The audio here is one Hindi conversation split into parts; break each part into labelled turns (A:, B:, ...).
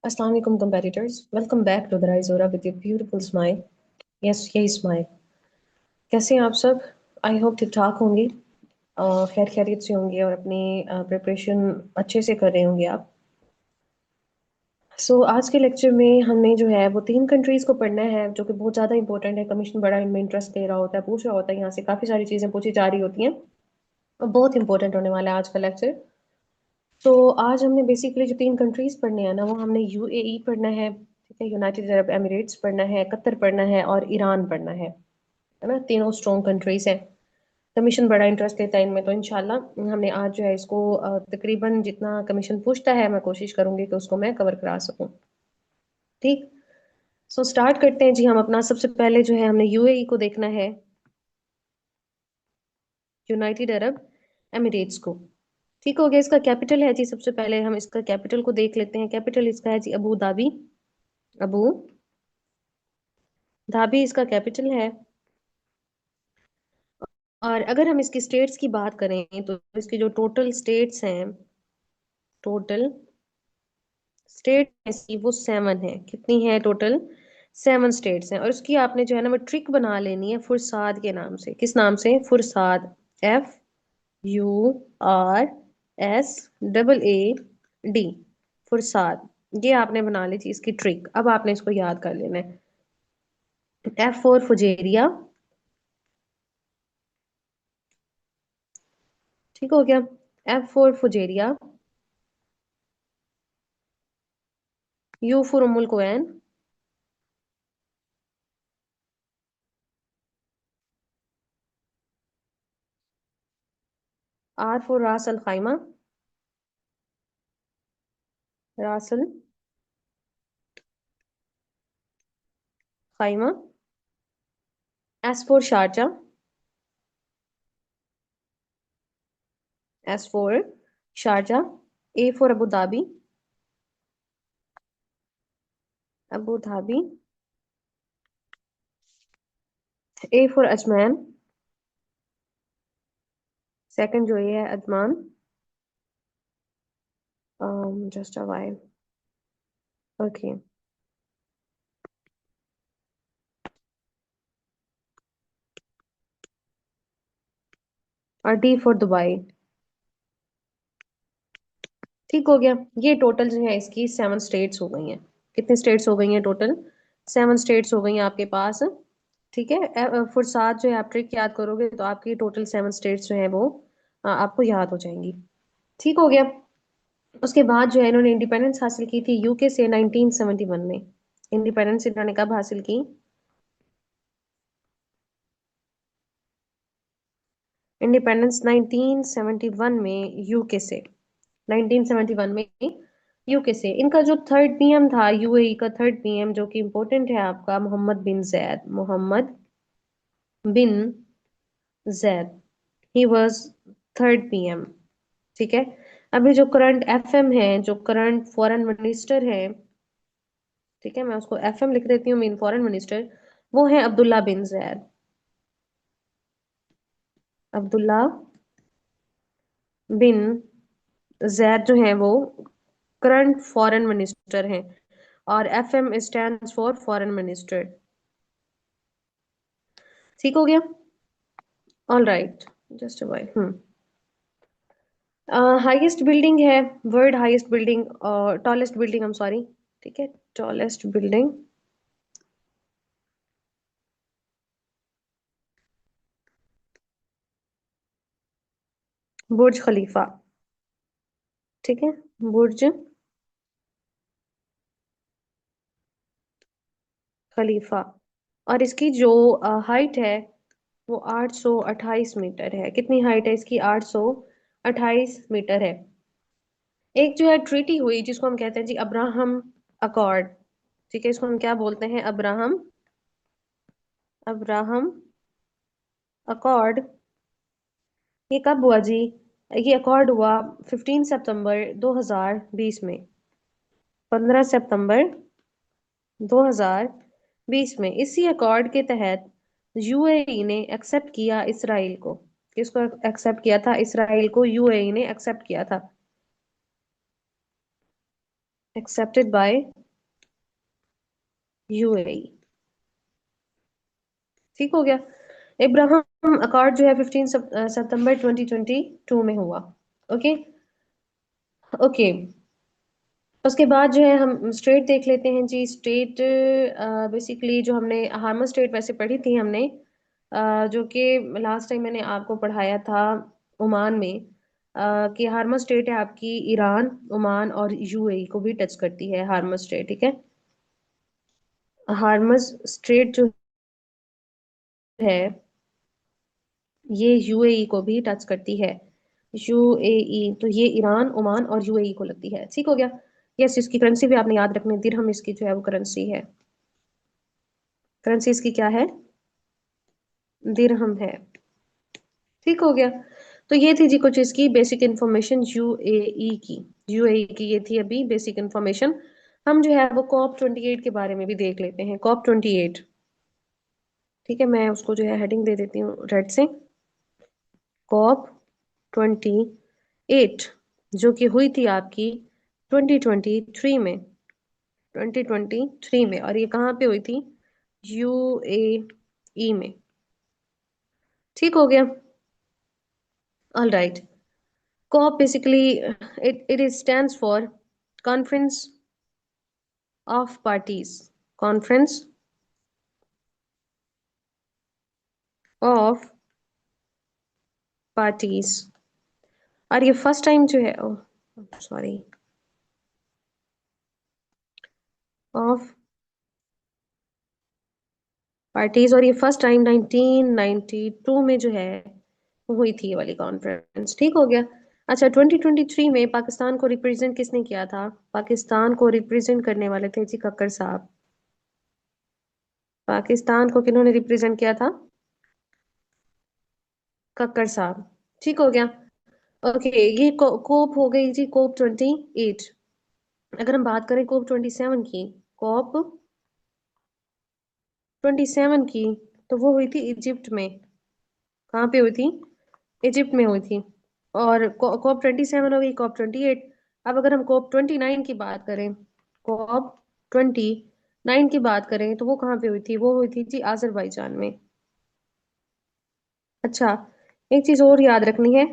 A: Assalamu alaikum competitors. Welcome back to the Rizora with your beautiful smile. Yes, यही smile. कैसे हैं आप सब? आई होप ठीक ठाक होंगे, खैर खैरियत से होंगे और अपनी प्रिपरेशन अच्छे से कर रहे होंगे आप। आज के लेक्चर में हमने जो है वो 3 कंट्रीज को पढ़ना है जो कि बहुत ज़्यादा इंपॉर्टेंट है। कमीशन बड़ा इनमें इंटरेस्ट ले रहा होता है, पूछ रहा होता है, यहाँ से काफ़ी सारी चीज़ें पूछी जा रही होती हैं और बहुत इंपॉर्टेंट होने वाला है आज का लेक्चर। तो आज हमने बेसिकली जो 3 कंट्रीज पढ़ने हैं ना, वो हमने यूएई पढ़ना है, ठीक है, यूनाइटेड अरब एमिरेट्स पढ़ना है, कतर पढ़ना है और ईरान पढ़ना है ना। तीनों स्ट्रॉन्ग कंट्रीज हैं। कमीशन बड़ा इंटरेस्ट लेता है इनमें, तो इंशाल्लाह हमने आज जो है इसको तकरीबन जितना कमीशन पूछता है मैं कोशिश करूंगी कि उसको मैं कवर करा सकूं। ठीक। स्टार्ट करते हैं जी। हम अपना सबसे पहले जो है हमने यूएई को देखना है, यूनाइटेड अरब एमिरेट्स को। ठीक हो गया। इसका कैपिटल है जी, सबसे पहले हम इसका कैपिटल को देख लेते हैं। कैपिटल इसका है जी अबू धाबी। अबू धाबी इसका कैपिटल है। और अगर हम इसकी स्टेट्स की बात करें तो इसकी जो टोटल स्टेट्स हैं, टोटल स्टेट है वो 7 है। कितनी है टोटल? 7 स्टेट्स हैं। और उसकी आपने जो है ना वो ट्रिक बना लेनी है फुरसाद के नाम से। किस नाम से? फुरसाद। FURSAD। फुरसाद। ये आपने बना ली थी इसकी ट्रिक। अब आपने इसको याद कर लेना है। F for Fujairah. ठीक हो गया। F for Fujairah. U for Umm al Quwain. R for Ras al Khaimah. Ras al Khaimah. S for Sharjah. S for Sharjah. A for Abu Dhabi. Abu Dhabi. A for Ajman. Second जो ये है Ajman. Just a while. Okay. और D फॉर दुबई। ठीक हो गया। ये टोटल जो है इसकी 7 स्टेट्स हो गई हैं। कितनी स्टेट्स हो गई हैं टोटल? 7 स्टेट्स हो गई हैं आपके पास। ठीक है। फुरसात जो है आप ट्रिक याद करोगे तो आपकी टोटल 7 स्टेट्स जो है वो आपको याद हो जाएंगी। ठीक हो गया। उसके बाद जो है इन्होंने इंडिपेंडेंस हासिल की थी यूके से 1971 में। इंडिपेंडेंस इन्होंने कब हासिल की? इंडिपेंडेंस 1971 में यूके से। 1971 में यूके से। इनका जो थर्ड पीएम था, यूएई का थर्ड पीएम जो कि इम्पोर्टेंट है आपका, Mohammed bin Zayed. Mohammed bin Zayed. He was third PM. ठीक है। अभी जो करंट एफएम है, जो करंट फॉरेन मिनिस्टर है, ठीक है, मैं उसको एफएम लिख देती हूँ, मीन फॉरेन मिनिस्टर, वो है अब्दुल्ला बिन जैद। अब्दुल्ला बिन जैद जो है वो करंट फॉरेन मिनिस्टर हैं। और FM stands for foreign minister. ठीक हो गया। All right. Just by. Highest building है, world highest building, tallest building, I am sorry. ठीक है। Tallest building, Burj Khalifa. ठीक है। बुर्ज खलीफा। और इसकी जो हाइट है वो 828 मीटर है। कितनी हाइट है इसकी? 828 मीटर है। एक जो है ट्रीटी हुई जिसको हम कहते हैं जी अब्राहम अकॉर्ड। ठीक है। इसको हम क्या बोलते हैं? Abraham, Abraham accord. ये कब हुआ जी? ये अकॉर्ड हुआ 15 सितंबर 2020 में। 15 सितंबर 2020 में। इसी अकॉर्ड के तहत यूएई ने एक्सेप्ट किया इसराइल को। किसको एक्सेप्ट किया था? इसराइल को यूएई ने एक्सेप्ट किया था। Accepted by UAE. ठीक हो गया। इब्राहिम अकॉर्ड जो है 15 सितंबर 2022 में हुआ। ओके। ओके। उसके बाद जो है हम स्टेट देख लेते हैं जी। स्टेट बेसिकली जो हमने हार्मर स्टेट वैसे पढ़ी थी हमने, जो कि लास्ट टाइम मैंने आपको पढ़ाया था ओमान में, कि हार्मर स्टेट है आपकी ईरान, ओमान और यूएई को भी टच करती है हार्मर स्टेट। ठीक है। हार्मर स्टेट जो है ये यूएई को भी टच करती है। यूएई तो ये ईरान, ओमान और यूएई को लगती है। ठीक हो गया। यस, इसकी करेंसी भी आपने याद रखनी है, दिरहम इसकी जो है वो करेंसी है। करेंसी इसकी क्या है? दिरहम है। ठीक हो गया। तो ये थी जी कुछ इसकी बेसिक इंफॉर्मेशन यूएई की। यूएई की ये थी अभी बेसिक इंफॉर्मेशन। हम जो है वो COP 28 के बारे में भी देख लेते हैं। COP 28। ठीक है, मैं उसको जो है हेडिंग दे देती हूँ रेड से। COP 28 जो कि हुई थी आपकी 2023 में। 2023 में, और ये कहाँ पे हुई थी? यूएई में। ठीक हो गया। All right. COP basically it is stands for Conference of Parties. Conference of Parties। और ये फर्स्ट टाइम जो है, सॉरी, ऑफ पार्टीज, और ये फर्स्ट टाइम 1992 में जो है हुई थी ये वाली कॉन्फ्रेंस। ठीक हो गया। अच्छा, 2023 में पाकिस्तान को रिप्रेजेंट किसने किया था? पाकिस्तान को रिप्रेजेंट करने वाले थे जी कक्कर साहब। पाकिस्तान को किन्होंने रिप्रेजेंट किया था? कक्कर साहब। ठीक हो गया। ओके। ये कोप हो गई जी COP 28। अगर हम बात करें COP 27 की, COP 27 की, तो वो हुई थी इजिप्ट में। कहाँ पे हुई थी? इजिप्ट में हुई थी। और COP 27 हो गई COP 28। अब अगर हम COP 29 की बात करें, COP 29 की बात करें, तो वो कहाँ पे हुई थी? वो हुई थी जी आजरबाईजान में। अच्छा, एक चीज और याद रखनी है।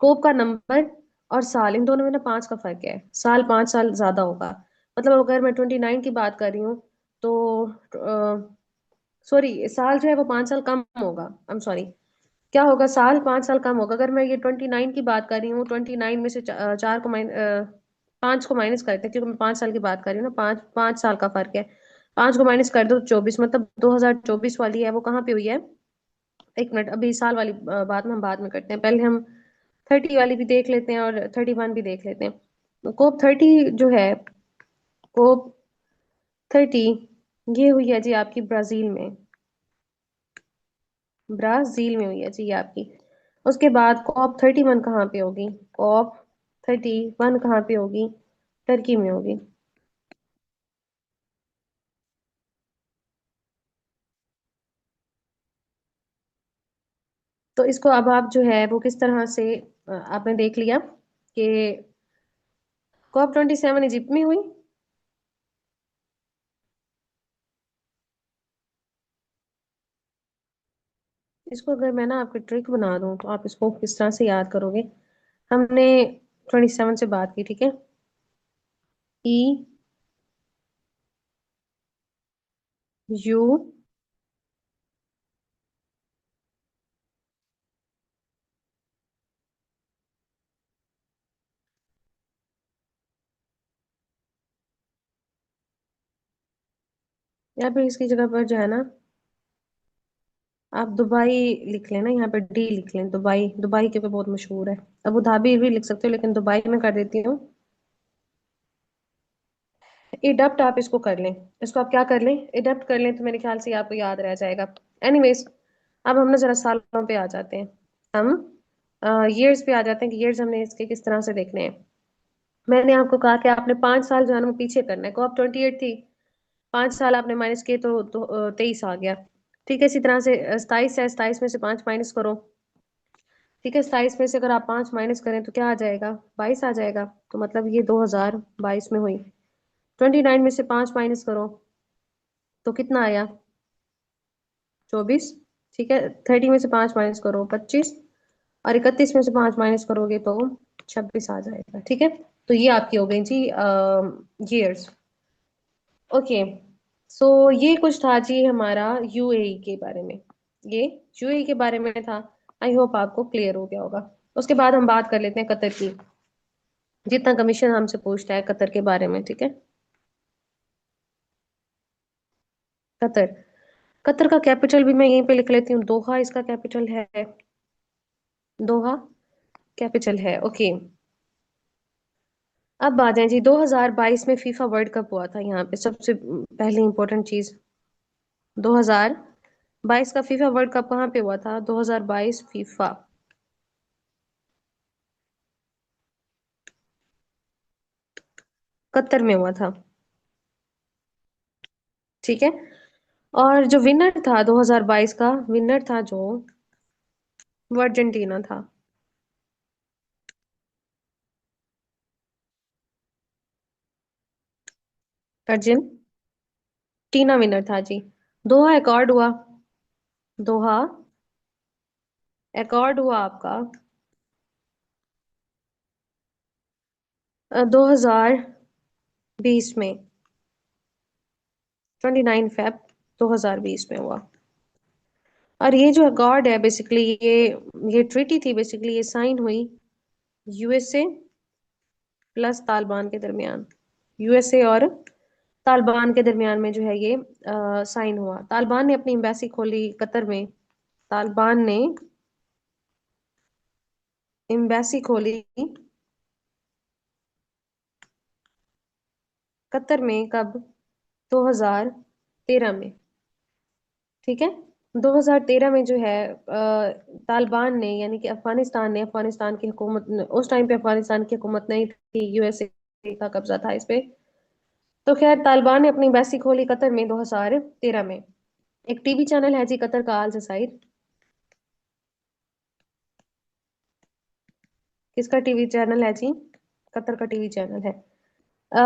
A: कोप का नंबर और साल, इन दोनों में ना 5 का फर्क है। साल 5 साल ज्यादा होगा। मतलब अगर मैं 29 की बात कर रही हूँ तो सॉरी, साल जो है वो 5 साल कम होगा। आई एम सॉरी। क्या होगा? साल 5 साल कम होगा। अगर मैं ये 29 की बात कर रही हूँ, 29 में से 5 को माइनस करते हैं, क्योंकि मैं 5 साल की बात कर रही हूँ ना। 5 5 साल का फर्क है। 5 को माइनस कर दो तो 24, मतलब 2024 वाली है वो कहाँ पे हुई है? एक मिनट, अभी साल वाली बात में हम बाद में करते हैं। पहले हम 30 वाली भी देख लेते हैं और 31 भी देख लेते हैं। COP 30 जो है, COP 30 ये हुई है जी आपकी ब्राजील में। ब्राजील में हुई है जी ये आपकी। उसके बाद COP 31 कहाँ पे होगी? COP 31 कहाँ पे होगी? टर्की में होगी। तो इसको अब आप जो है वो किस तरह से आपने देख लिया कि COP 27 इजिप्ट में हुई। इसको अगर मैं ना आपकी ट्रिक बना दूं तो आप इसको किस तरह से याद करोगे? हमने 27 से बात की, ठीक है। ई यू या फिर इसकी जगह पर जो है ना, आप दुबई लिख लेना। यहाँ पे डी लिख लें, दुबई। दुबई क्योंकि बहुत मशहूर है। अबू धाबी भी लिख सकते हो, लेकिन दुबई में कर देती हूँ। इडप्ट आप इसको कर लें। इसको आप क्या कर लें? इडप्ट कर लें तो मेरे ख्याल से ये आपको याद रह जाएगा। एनीवेज, अब हम ना जरा सालों पे आ जाते हैं। हम ईयर्स पे आ जाते हैं कि ईयर्स हमने इसके किस तरह से देखने हैं। मैंने आपको कहा कि आपने 5 साल जो है ना वो पीछे करना है। COP 28 थी, 5 साल आपने माइनस किए तो 23 आ गया। ठीक है। इसी तरह से 27 है, 27 में से 5 माइनस करो। ठीक है, 27 में से अगर आप 5 माइनस करें तो क्या आ जाएगा? 22 आ जाएगा। तो मतलब ये 2022 में हुई। 29 में से 5 माइनस करो तो कितना आया? 24। ठीक है, 30 में से 5 माइनस करो 25, और 31 में से 5 माइनस करोगे तो 26 आ जाएगा। ठीक है, तो ये आपकी हो गई जी ईयर्स। ओके, सो ये कुछ था जी हमारा यूएई के बारे में। ये यूएई के बारे में था। आई होप आपको क्लियर हो गया होगा। उसके बाद हम बात कर लेते हैं कतर की, जितना कमीशन हमसे पूछता है कतर के बारे में। ठीक है, कतर। कतर का कैपिटल भी मैं यहीं पे लिख लेती हूँ, दोहा इसका कैपिटल है। दोहा कैपिटल है। ओके, अब आ जाए जी 2022 में फीफा वर्ल्ड कप हुआ था यहाँ पे सबसे पहली इंपॉर्टेंट चीज। 2022 का फीफा वर्ल्ड कप कहाँ पे हुआ था? 2022 फीफा कतर में हुआ था। ठीक है, और जो विनर था 2022 का, विनर था जो, वो अर्जेंटीना था। अर्जेंटीना विनर था जी। दोहा एकॉर्ड हुआ। दोहा एकॉर्ड हुआ आपका 2020 में, 29 फेब 2020 में हुआ। और ये जो अकॉर्ड है बेसिकली, ये ट्रीटी थी बेसिकली, ये साइन हुई यूएसए प्लस तालिबान के दरमियान। यूएसए और तालिबान के दरमियान में जो है ये साइन हुआ। तालिबान ने अपनी एम्बेसी खोली कतर में। तालिबान ने एम्बेसी खोली कतर में, कब? 2013 में। ठीक है, 2013 में जो है तालिबान ने, यानी कि अफगानिस्तान ने, अफगानिस्तान की हुकूमत, उस टाइम पे अफगानिस्तान की हुकूमत नहीं थी, यूएसए का कब्जा था इस पे। तो खैर तालिबान ने अपनी एम्बेसी खोली कतर में 2013 में। एक टीवी चैनल है जी कतर का, अल जज़ाइर। किसका टीवी चैनल है जी? कतर का टीवी चैनल है। अ,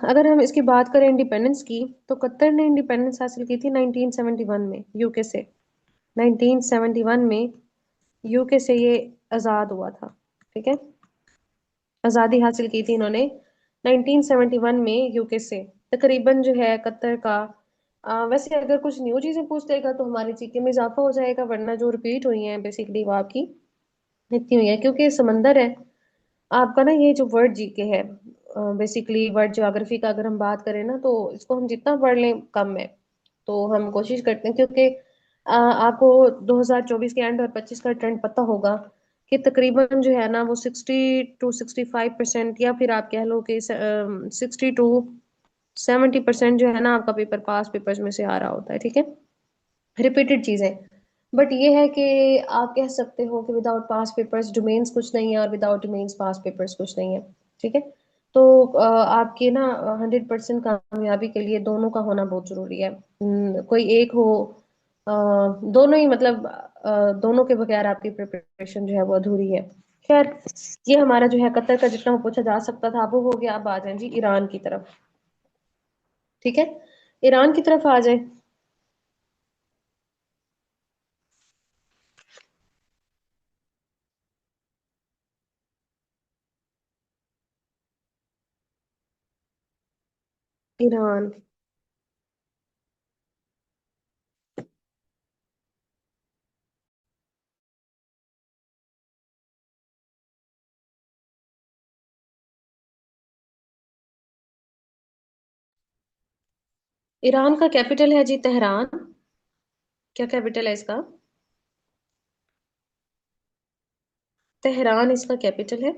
A: अगर हम इसकी बात करें इंडिपेंडेंस की, तो कतर ने इंडिपेंडेंस हासिल की थी 1971 में यूके से। 1971 में यूके से ये आज़ाद हुआ था। ठीक है, आज़ादी हासिल की थी इन्होंने 1971 में यूके से। तकरीबन जो है कतर का, वैसे अगर कुछ न्यू चीज़ें पूछ देगा तो हमारी जीके में इजाफा हो जाएगा, वरना जो रिपीट हुई हैं बेसिकली वो आपकी इतनी हुई है, क्योंकि ये समंदर है आपका ना। ये जो वर्ड जीके है, बेसिकली वर्ड ज्योग्राफी का अगर हम बात करें ना, तो इसको हम जितना पढ़ लें कम है। तो हम कोशिश करते हैं, क्योंकि आपको 2024 के एंड और 25 का ट्रेंड पता होगा कि तकरीबन जो है ना वो 60 to 65%, या फिर आप कह लो कि 60 to 70% जो है ना आपका पेपर पास पेपर्स में से आ रहा होता है। ठीक है, रिपीटेड चीजें। बट ये है कि आप कह सकते हो कि विदाउट पास पेपर्स डोमेन्स कुछ नहीं है, और विदाउट डोमेन्स पास पेपर्स कुछ नहीं है। ठीक है, तो आपके ना 100% कामयाबी के लिए दोनों का होना बहुत जरूरी है। कोई एक हो, दोनों ही मतलब, दोनों के बगैर आपकी प्रिपरेशन जो है वो अधूरी है। खैर, ये हमारा जो है कतर का जितना पूछा जा सकता था वो हो गया। अब आ जाए जी ईरान की तरफ। ठीक है, ईरान की तरफ आ जाए। ईरान। ईरान का कैपिटल है जी तेहरान। क्या कैपिटल है इसका? तेहरान इसका कैपिटल है।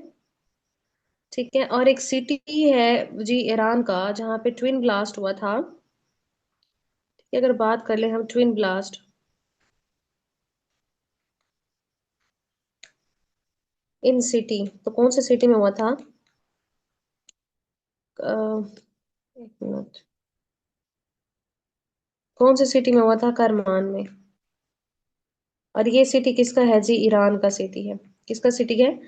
A: ठीक है, और एक सिटी है जी ईरान का जहाँ पे ट्विन ब्लास्ट हुआ था। ठीक है, अगर बात कर ले हम ट्विन ब्लास्ट इन सिटी, तो कौन से सिटी में हुआ था? एक मिनट, कौन से सिटी में हुआ था? करमान में। और ये सिटी किसका है जी? ईरान का सिटी है। किसका सिटी है?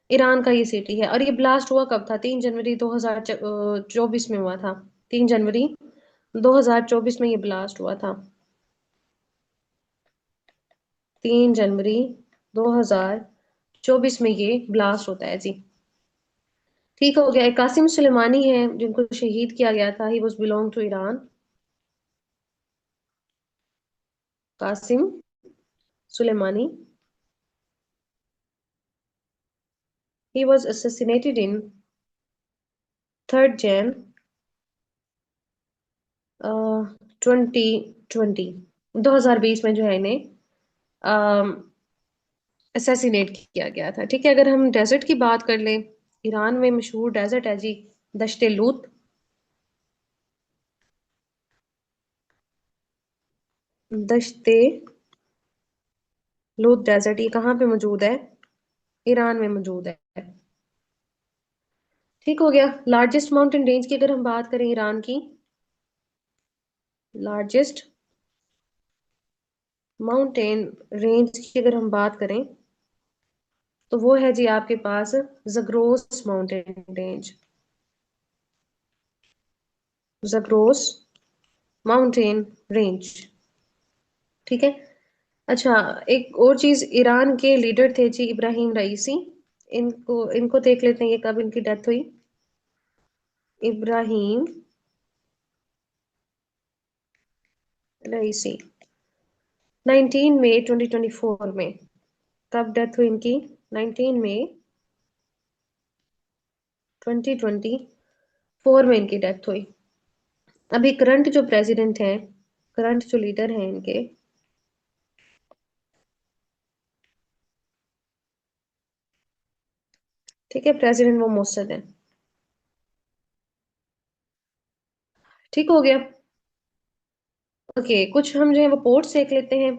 A: ईरान का ये सिटी है। और ये ब्लास्ट हुआ कब था? 3 जनवरी 2024 में हुआ था। 3 जनवरी 2024 में ये ब्लास्ट हुआ था। 3 जनवरी 2024 में ये ब्लास्ट होता है जी। ठीक हो गया। एक कासिम सुलेमानी है जिनको शहीद किया गया था, he was belong to Iran. Qasem Soleimani, he was assassinated in 3rd Jan 2020। 2020 में जो है इन्हें असैसिनेट किया गया था। ठीक है, अगर हम डेजर्ट की बात कर लें, ईरान में मशहूर डेजर्ट है जी दश्ते लूत। दश्ते लूत डेजर्ट, ये कहाँ पे मौजूद है? ईरान में मौजूद है। ठीक हो गया। लार्जेस्ट माउंटेन रेंज की अगर हम बात करें ईरान की, लार्जेस्ट माउंटेन रेंज की अगर हम बात करें, तो वो है जी आपके पास Zagros mountain range. Zagros mountain range. ठीक है। अच्छा, एक और चीज, ईरान के लीडर थे जी इब्राहिम रईसी। इनको इनको देख लेते हैं, ये कब इनकी डेथ हुई। इब्राहिम रईसी 19 मई 2024 में। कब डेथ हुई इनकी? 19 मई 2024 में इनकी डेथ हुई। अभी करंट जो प्रेसिडेंट हैं, करंट जो लीडर हैं इनके, ठीक है, प्रेसिडेंट वो मोहम्मद है। ठीक हो गया। ओके, कुछ हम जो है वो पोर्ट्स देख लेते हैं।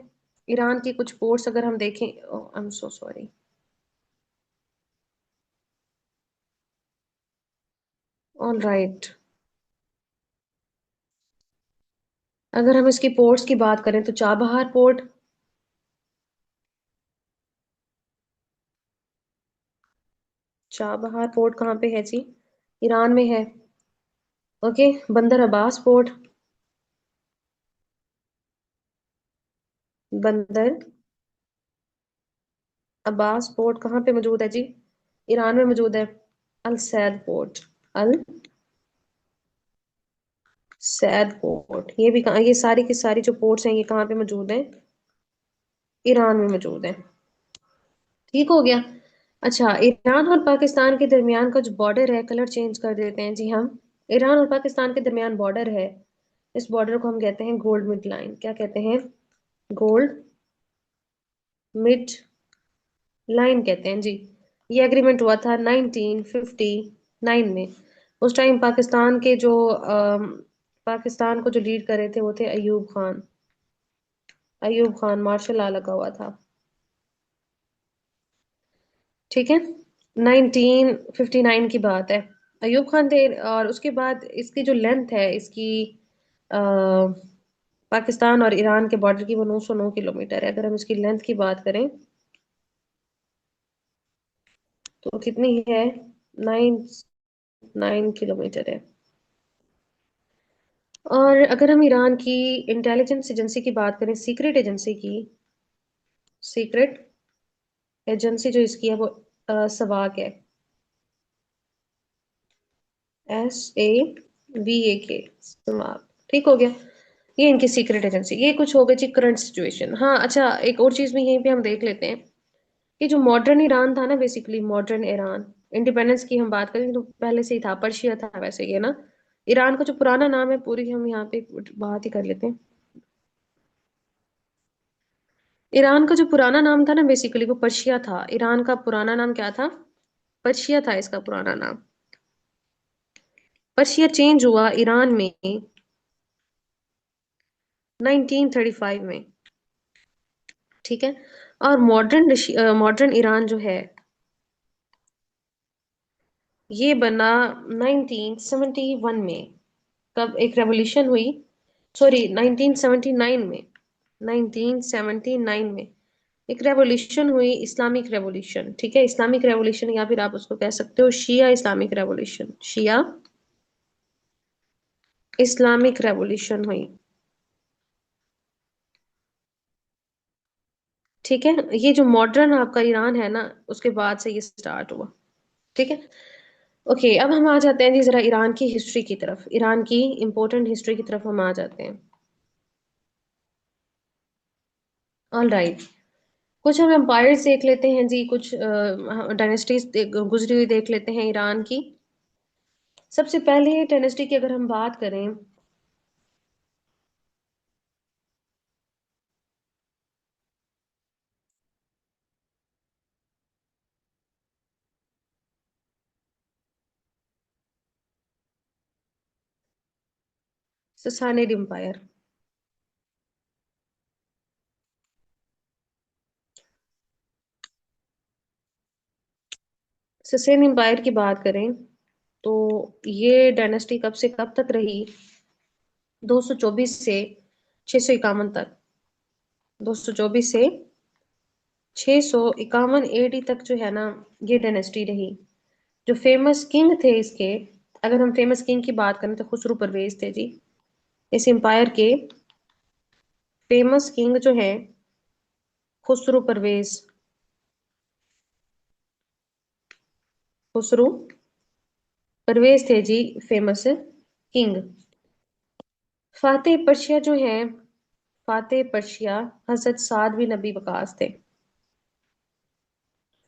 A: ईरान की कुछ पोर्ट्स अगर हम देखें, I am so sorry. All right. अगर हम इसकी पोर्ट्स की बात करें तो चाबहार पोर्ट, चाबहार पोर्ट कहाँ पे है जी? ईरान में है। ओके, बंदर अब्बास पोर्ट, बंदर अब्बास पोर्ट कहाँ पे मौजूद है जी? ईरान में मौजूद है। अल सैद पोर्ट, अल सैद पोर्ट, ये भी कहाँ, ये सारी की सारी जो पोर्ट्स हैं ये कहाँ पे मौजूद हैं? ईरान में मौजूद है। ठीक हो गया। अच्छा, ईरान और पाकिस्तान के दरमियान का जो बॉर्डर है, कलर चेंज कर देते हैं जी हम। ईरान और पाकिस्तान के दरमियान बॉर्डर है, इस बॉर्डर को हम कहते हैं गोल्ड मिड लाइन। क्या कहते हैं? गोल्ड मिड लाइन कहते हैं जी। ये एग्रीमेंट हुआ था 1959 में। उस टाइम पाकिस्तान के जो पाकिस्तान को जो लीड कर रहे थे वो थे अयूब खान। अयूब खान मार्शल लॉ लगा हुआ था। ठीक है, 1959 की बात है। अयूब खान थे। और उसके बाद इसकी जो लेंथ है इसकी, अ, पाकिस्तान और ईरान के बॉर्डर की, वो 909 किलोमीटर है। अगर हम इसकी लेंथ की बात करें तो कितनी है? 9 9 किलोमीटर है। और अगर हम ईरान की इंटेलिजेंस एजेंसी की बात करें, सीक्रेट एजेंसी की, सीक्रेट एजेंसी जो इसकी है वो सवाक है। SAVAK, सवाक। ठीक हो गया। ये इनकी सीक्रेट एजेंसी। ये कुछ हो गई जी करंट सिचुएशन। हाँ अच्छा, एक और चीज भी यहीं पे हम देख लेते हैं कि जो मॉडर्न ईरान था ना, बेसिकली मॉडर्न ईरान, इंडिपेंडेंस की हम बात करें तो पहले से ही था, पर्शिया था वैसे ये ना। ईरान का जो पुराना नाम है, पूरी हम यहाँ पे बात ही कर लेते हैं। ईरान का जो पुराना नाम था ना, बेसिकली वो पर्शिया था। ईरान का पुराना नाम क्या था? पर्शिया था इसका पुराना नाम। पर्शिया चेंज हुआ ईरान में 1935 में। ठीक है। और मॉडर्न मॉडर्न ईरान जो है ये बना 1971 में। कब एक रेवोल्यूशन हुई? सॉरी, 1979 में। 1979 में एक रेवोल्यूशन हुई, इस्लामिक रेवोल्यूशन। ठीक है, इस्लामिक रेवोल्यूशन या फिर आप उसको कह सकते हो शिया इस्लामिक रेवोल्यूशन। शिया इस्लामिक रेवोल्यूशन हुई। ठीक है, ये जो मॉडर्न आपका ईरान है ना, उसके बाद से ये स्टार्ट हुआ। ठीक है। ओके, अब हम आ जाते हैं जी जरा ईरान की हिस्ट्री की तरफ, ईरान की इंपॉर्टेंट हिस्ट्री की तरफ हम आ जाते हैं। All right. कुछ हम एम्पायर्स देख लेते हैं जी, कुछ डायनेस्टीज गुजरी हुई देख लेते हैं ईरान की। सबसे पहले डायनेस्टी की अगर हम बात करें, ससानिड एम्पायर। ससेन एम्पायर की बात करें तो ये डायनेस्टी कब से कब तक रही? 224 से 651 तक। 224 से 651 एडी तक जो है ना, ये डायनेस्टी रही। जो फेमस किंग थे इसके, अगर हम फेमस किंग की बात करें तो खुसरो परवेज थे जी, इस एम्पायर के फेमस किंग जो है खुसरो परवेज। खुसरो परवेज थे जी फेमस किंग। फातेह पर्शिया जो है, फातेह पर्शिया हजरत साद बिन नबी वकास थे।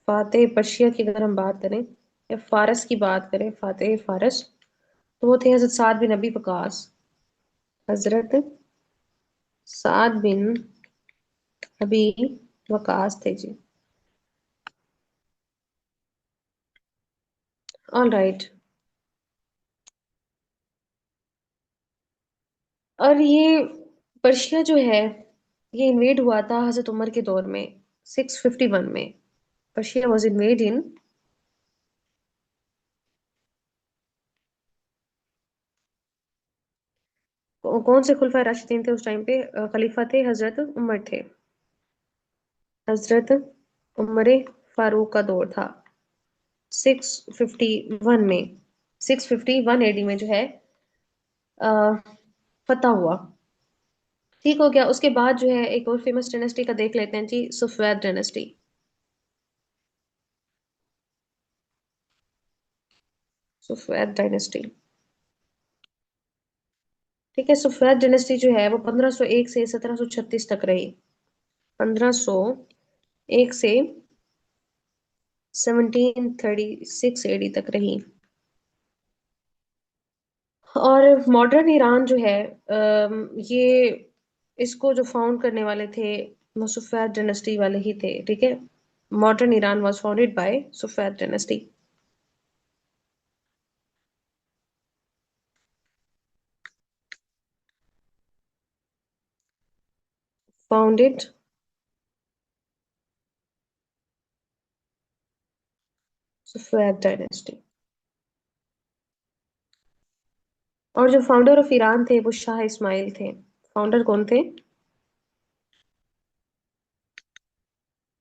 A: फातेह पर्शिया की अगर हम बात करें या फारस की बात करें, फातेह फारस, तो वो थे हजरत साद बिन नबी वकास। हजरत साद बिन नबी वकास थे जी। All right. और ये पर्शिया जो है, ये इन्वेड हुआ था हजरत उमर के दौर में, 651 में। पर्शिया वॉज इन्वेड इन, कौन से खुलफा राशिदीन थे उस टाइम पे? खलीफा थे हजरत उमर थे। हजरत उमर फारूक का दौर था 651 में। 651 एडी में जो है फतह हुआ। ठीक हो गया। उसके बाद जो है एक और फेमस डायनेस्टी का देख लेते हैं जी, सफेद डायनेस्टी। सफेद डायनेस्टी। ठीक है, सफेद डायनेस्टी जो है वो 1501 से 1736 तक रही। 1501 से 1736 एडी तक रही। और मॉडर्न ईरान जो है, ये इसको जो फाउंड करने वाले थे वो सफेद डायनेस्टी वाले ही थे। ठीक है, modern Iran was founded by सफेद डायनेस्टी। फाउंडेड सफेद डायनेस्टी। और जो फाउंडर ऑफ ईरान थे वो शाह इस्माइल थे। फाउंडर कौन थे?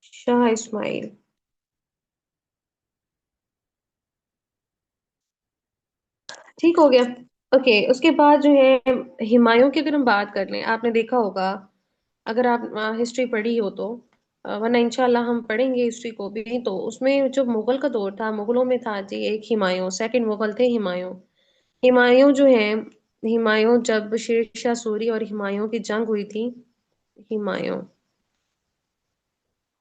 A: शाह इस्माइल। ठीक हो गया। ओके, उसके बाद जो है हुमायूं की अगर हम बात कर लें, आपने देखा होगा, अगर आप हिस्ट्री पढ़ी हो तो, वरना इंशाल्लाह हम पढ़ेंगे हिस्ट्री को भी, तो उसमें जो मुगल का दौर था, मुगलों में था जी एक हुमायूं, सेकंड मुगल थे हुमायूं। हुमायूं जो है, हुमायूं जब शेर शाह सूरी और हुमायूं की जंग हुई थी, Humayun,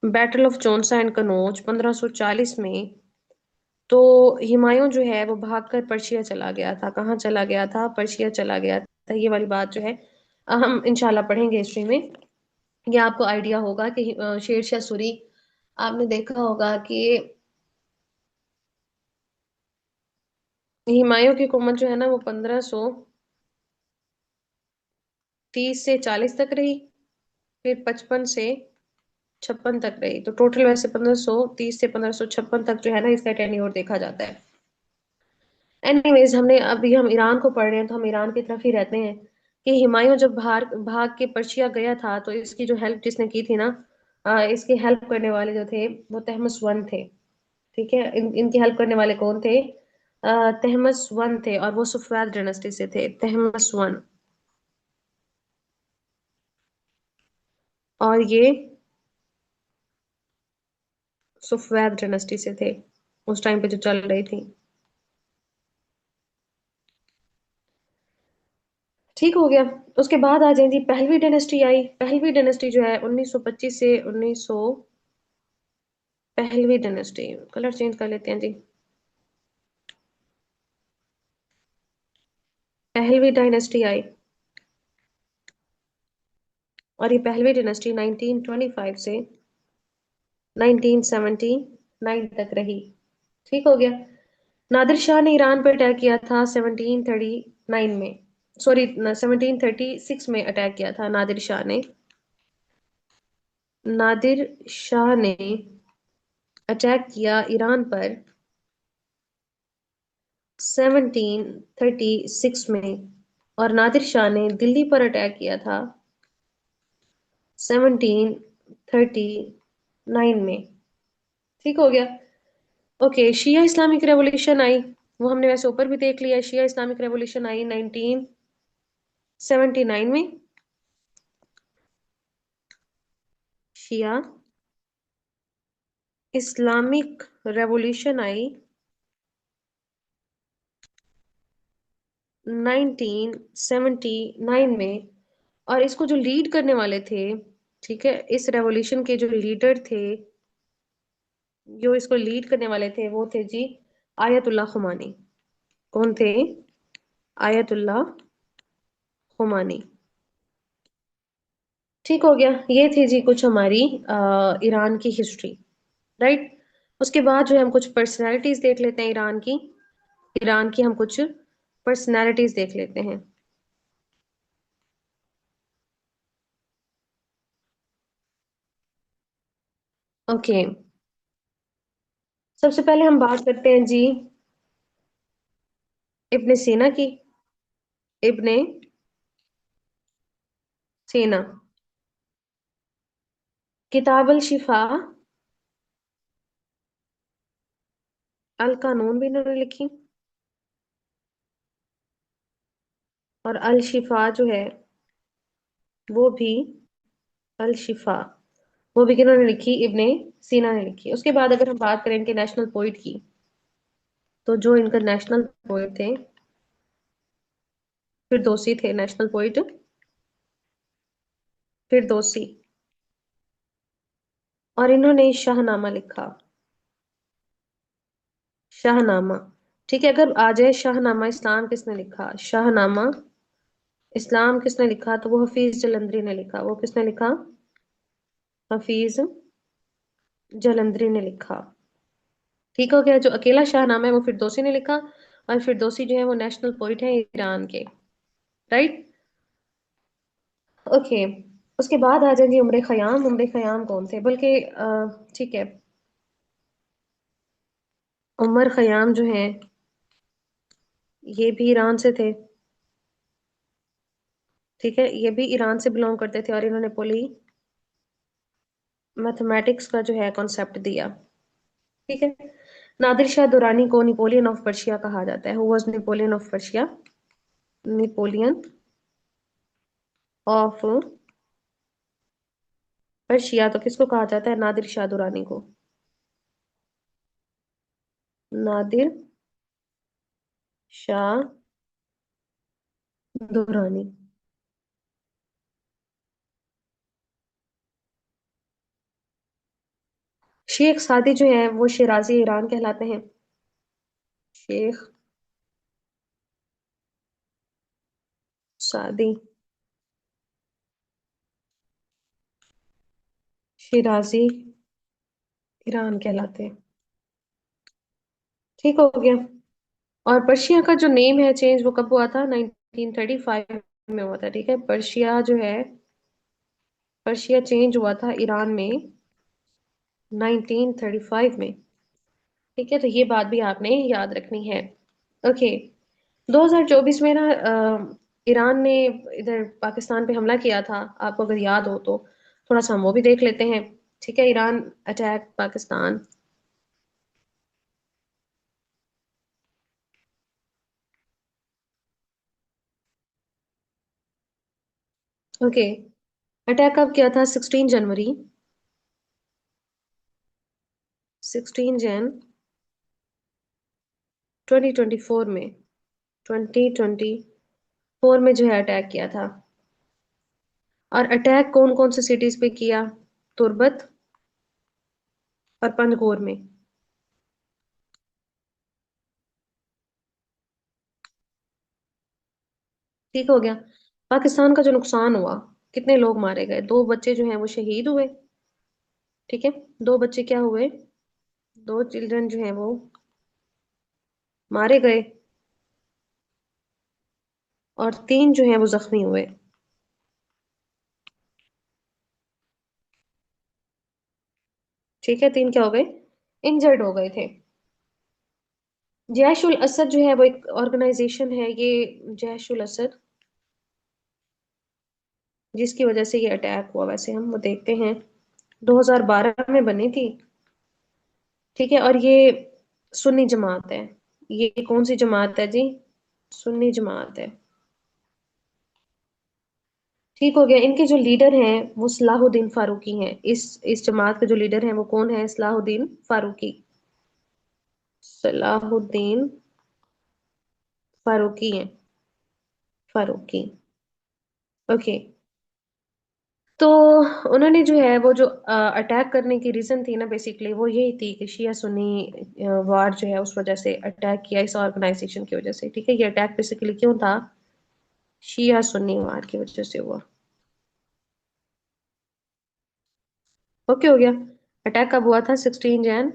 A: battle of Chausa and Kannauj 1540 में, तो हुमायूं जो है वो भागकर पर्शिया चला गया था। कहाँ चला गया था? पर्शिया चला गया था। ये वाली बात जो है हम इंशाल्लाह पढ़ेंगे हिस्ट्री में। ये आपको आइडिया होगा कि शेर शाह सूरी, आपने देखा होगा कि हुमायूं की हुकूमत जो है ना वो 1530 से 40 तक रही, फिर 55 से 56 तक रही। तो टोटल वैसे 1530 से 1556 तक जो है ना इसका टेन्योर देखा जाता है। एनीवेज, हमने अभी हम ईरान को पढ़ रहे हैं तो हम ईरान की तरफ ही रहते हैं। कि हुमायूं जब भाग भाग के पर्शिया गया था, तो इसकी जो हेल्प जिसने की थी ना, इसकी हेल्प करने वाले जो थे वो तहमस वन थे। ठीक है, इनकी हेल्प करने वाले कौन थे? तहमस वन थे और वो सुफैद डायनेस्टी से थे, तहमस वन। और ये सुफैद डायनेस्टी से थे, उस टाइम पे जो चल रही थी। ठीक हो गया। उसके बाद आ जाएंगी पहलवी डायनेस्टी आई। पहलवी डायनेस्टी जो है 1925 से 1900। पहलवी डायनेस्टी, कलर चेंज कर लेते हैं जी। पहलवी डायनेस्टी आई, और ये पहलवी डायनेस्टी 1925 से 1979 तक रही। ठीक हो गया। नादिर शाह ने ईरान पर अटैक किया था 1739 में, सॉरी 1736 में अटैक किया था नादिर शाह ने। नादिर शाह ने अटैक किया ईरान पर 1736 में, और नादिर शाह ने दिल्ली पर अटैक किया था 1739 में। ठीक हो गया। ओके, शिया इस्लामिक रेवोल्यूशन आई। वो हमने वैसे ऊपर भी देख लिया। शिया इस्लामिक रेवोल्यूशन आई 1979 में। शिया इस्लामिक रेवोल्यूशन आई 1979 में। और इसको जो लीड करने वाले थे, ठीक है, इस रेवोल्यूशन के जो लीडर थे, जो इसको लीड करने वाले थे, वो थे जी आयतुल्लाह खुमानी। कौन थे? आयतुल्लाह खुमानी। ठीक हो गया। ये थी जी कुछ हमारी ईरान की हिस्ट्री, राइट। उसके बाद जो है हम कुछ पर्सनालिटीज देख लेते हैं ईरान की। ईरान की हम कुछ पर्सनालिटीज देख लेते हैं। ओके, सबसे पहले हम बात करते हैं जी इब्ने सीना की। इब्ने सीना, किताब अल शिफा, अल कानून भी इन्होंने लिखी, और अल शिफा जो है वो भी, अल शिफा वो भी किन्होंने लिखी? इब्ने सीना ने लिखी। उसके बाद अगर हम बात करें इनके नेशनल पोइट की, तो जो इनका नेशनल पोइट थे, फिरदौसी थे नेशनल पोइट, फिरदौसी। और इन्होंने शाहनामा लिखा, शाहनामा। ठीक है, अगर आ जाए शाहनामा इस्लाम किसने लिखा, शाहनामा इस्लाम किसने लिखा, तो वो हफीज जलंधरी ने लिखा। वो किसने लिखा? हफीज जलंधरी ने लिखा। ठीक हो गया। जो अकेला शाहनामा है वो फिरदौसी ने लिखा, और फिरदौसी जो है वो नेशनल पोइट है ईरान के, राइट। ओके, उसके बाद आ जाएंगे उमर खयाम। उमर खयाम कौन थे? बल्कि ठीक है, उमर खयाम जो है ये भी ईरान से थे। ठीक है, ये भी ईरान से बिलोंग करते थे, और इन्होंने पोली मैथमेटिक्स का जो है कॉन्सेप्ट दिया। ठीक है। नादिर शाह दुरानी को नेपोलियन ऑफ पर्शिया कहा जाता है। Who was Napoleon of Persia? Napoleon of Persia तो किसको कहा जाता है? नादिर शाह दुरानी को। नादिर शाह दुरानी। शेख सादी जो है वो शिराजी ईरान कहलाते हैं। शेख सादी शिराजी ईरान कहलाते हैं। ठीक हो गया। और पर्शिया का जो नेम है चेंज, वो कब हुआ था? 1935 में हुआ था। ठीक है, पर्शिया जो है, पर्शिया चेंज हुआ था ईरान में 1935 में। ठीक है, तो ये बात भी आपने याद रखनी है। ओके, 2024 में ना ईरान ने इधर पाकिस्तान पे हमला किया था, आपको अगर याद हो तो थोड़ा सा हम वो भी देख लेते हैं। ठीक है, Iran attack Pakistan. Okay. Attack कब किया था? 16 जनवरी, 16 जन 2024 में, 2024 में जो है अटैक किया था। और अटैक कौन कौन से सिटीज पे किया? तुर्बत और पंजगोर में। ठीक हो गया। पाकिस्तान का जो नुकसान हुआ, कितने लोग मारे गए? दो बच्चे जो हैं वो शहीद हुए। ठीक है, दो बच्चे क्या हुए? दो चिल्ड्रन जो हैं वो मारे गए, और तीन जो हैं वो जख्मी हुए। ठीक है, तीन क्या हो गए? इंजर्ड हो गए थे। जैश उल असद जो है वो एक ऑर्गेनाइजेशन है, ये जैश उल असद, जिसकी वजह से ये अटैक हुआ, वैसे हम वो देखते हैं, 2012 में बनी थी। ठीक है, और ये सुन्नी जमात है। ये कौन सी जमात है जी? सुन्नी जमात है। ठीक हो गया। इनके जो लीडर हैं वो सलाहुद्दीन फारूकी हैं। इस जमात के जो लीडर हैं वो कौन है? सलाहुद्दीन फारूकी। सलाहुद्दीन फारूकी हैं। फारूकी। ओके। तो उन्होंने जो है वो जो अटैक करने की रीजन थी ना, बेसिकली वो यही थी कि शिया सुन्नी वार जो है उस वजह से अटैक किया, इस ऑर्गेनाइजेशन की वजह से। ठीक है, ये अटैक बेसिकली क्यों था? शिया सुन्नी वार की वजह से हुआ। ओके हो गया। अटैक कब हुआ था? 16 जन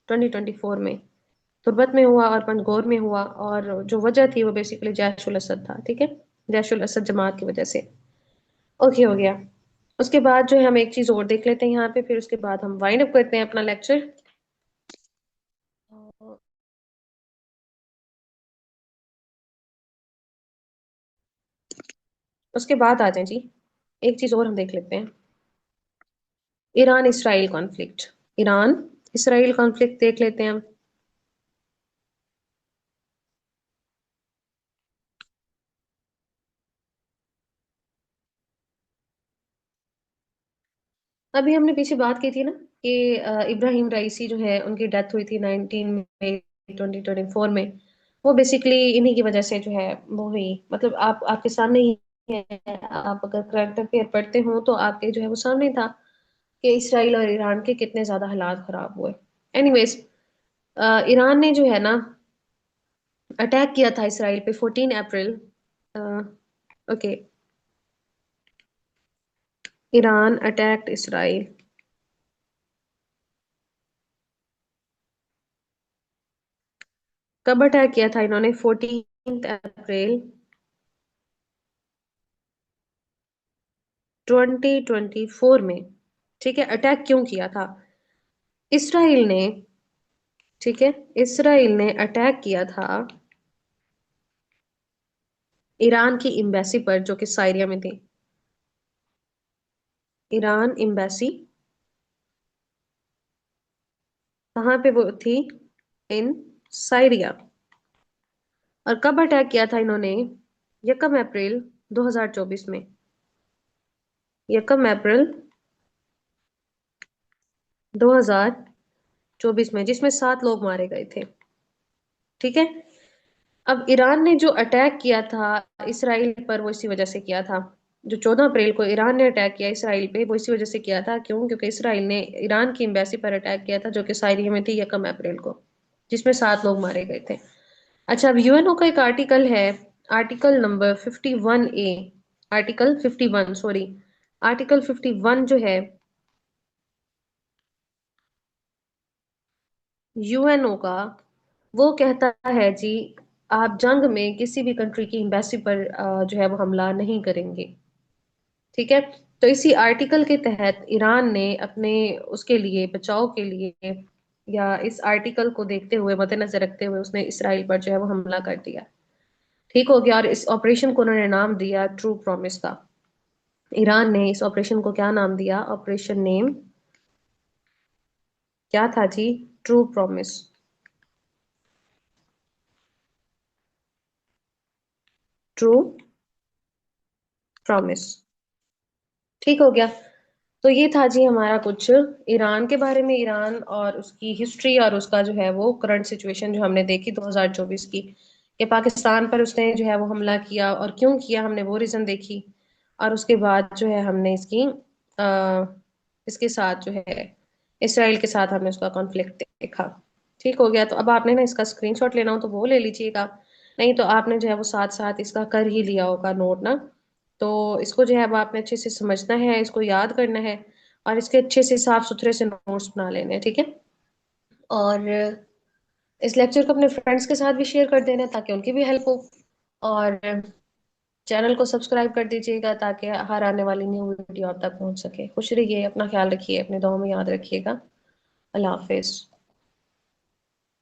A: 2024 में। तुर्बत में हुआ और पंजगोर में हुआ, और जो वजह थी वो बेसिकली जैश उल असद था। ठीक है, जैश उल असद जमात की वजह से। ओके हो गया। उसके बाद जो है हम एक चीज और देख लेते हैं यहाँ पे, फिर उसके बाद हम वाइंड अप करते हैं अपना लेक्चर। उसके बाद आ जाए जी, एक चीज और हम देख लेते हैं। Iran Israel conflict. Iran Israel conflict देख लेते हैं हम। अभी हमने पीछे बात की थी ना कि इब्राहिम राइसी जो है उनकी डेथ हुई थी 19 मई 2024 में। वो बेसिकली इन्हीं की वजह से जो है वो हुई। मतलब आप आपके सामने ही है, आप अगर करंट अफेयर पढ़ते हो तो आपके जो है वो सामने था कि इसराइल और ईरान के कितने ज्यादा हालात खराब हुए। एनीवेज, ईरान ने जो है ना अटैक किया था इसराइल पे 14 अप्रैल। ओके। Iran attacked Israel. कब अटैक किया था इन्होंने? 14 अप्रैल 2024 में। ठीक है, अटैक क्यों किया था? इसराइल ने, ठीक है, इसराइल ने अटैक किया था ईरान की एम्बेसी पर, जो कि साइरिया में थी। ईरान एम्बेसी कहाँ पे वो थी? इन साइरिया। और कब अटैक किया था इन्होंने? 1 अप्रैल 2024 में। 1 अप्रैल 2024 में, जिसमें 7 लोग मारे गए थे। ठीक है। अब ईरान ने जो अटैक किया था इसराइल पर, वो इसी वजह से किया था। जो 14 अप्रैल को ईरान ने अटैक किया इसराइल पे, वो इसी वजह से किया था। क्यों? क्योंकि इसराइल ने ईरान की एम्बेसी पर अटैक किया था, जो कि साइरिया में थी, 1 अप्रैल को, जिसमें 7 लोग मारे गए थे। अच्छा, अब यूएनओ का एक आर्टिकल है, article number 51A, article 51, sorry, article 51 जो है यूएनओ का, वो कहता है जी, आप जंग में किसी भी कंट्री की एम्बेसी पर जो है वो हमला नहीं करेंगे। ठीक है। तो इसी आर्टिकल के तहत ईरान ने अपने उसके लिए, बचाव के लिए, या इस आर्टिकल को देखते हुए, मद्देनजर रखते हुए, उसने इसराइल पर जो है वो हमला कर दिया। ठीक हो गया। और इस ऑपरेशन को उन्होंने नाम दिया ट्रू प्रॉमिस का। ईरान ने इस ऑपरेशन को क्या नाम दिया? ऑपरेशन नेम क्या था जी? True Promise. True Promise. ठीक हो गया। तो ये था जी हमारा कुछ ईरान के बारे में, ईरान और उसकी हिस्ट्री और उसका जो है वो करंट सिचुएशन जो हमने देखी 2024 की, कि पाकिस्तान पर उसने जो है वो हमला किया और क्यों किया, हमने वो रीजन देखी। और उसके बाद जो है हमने इसके साथ जो है इसराइल के साथ हमने उसका कॉन्फ्लिक्ट देखा। ठीक हो गया। तो अब आपने ना इसका स्क्रीनशॉट लेना हो तो वो ले लीजिएगा, नहीं तो आपने जो है वो साथ साथ इसका कर ही लिया होगा नोट ना। तो इसको जो है अब आपने अच्छे से समझना है, इसको याद करना है, और इसके अच्छे से साफ सुथरे से नोट्स बना लेने हैं, ठीक है। और इस लेक्चर को अपने फ्रेंड्स के साथ भी शेयर कर देना ताकि उनकी भी हेल्प हो। और चैनल को सब्सक्राइब कर दीजिएगा ताकि हर आने वाली न्यू वीडियो आप तक पहुंच सके। खुश रहिए, अपना ख्याल रखिए, अपने दुआओं में याद रखिएगा। अल्लाह हाफिज।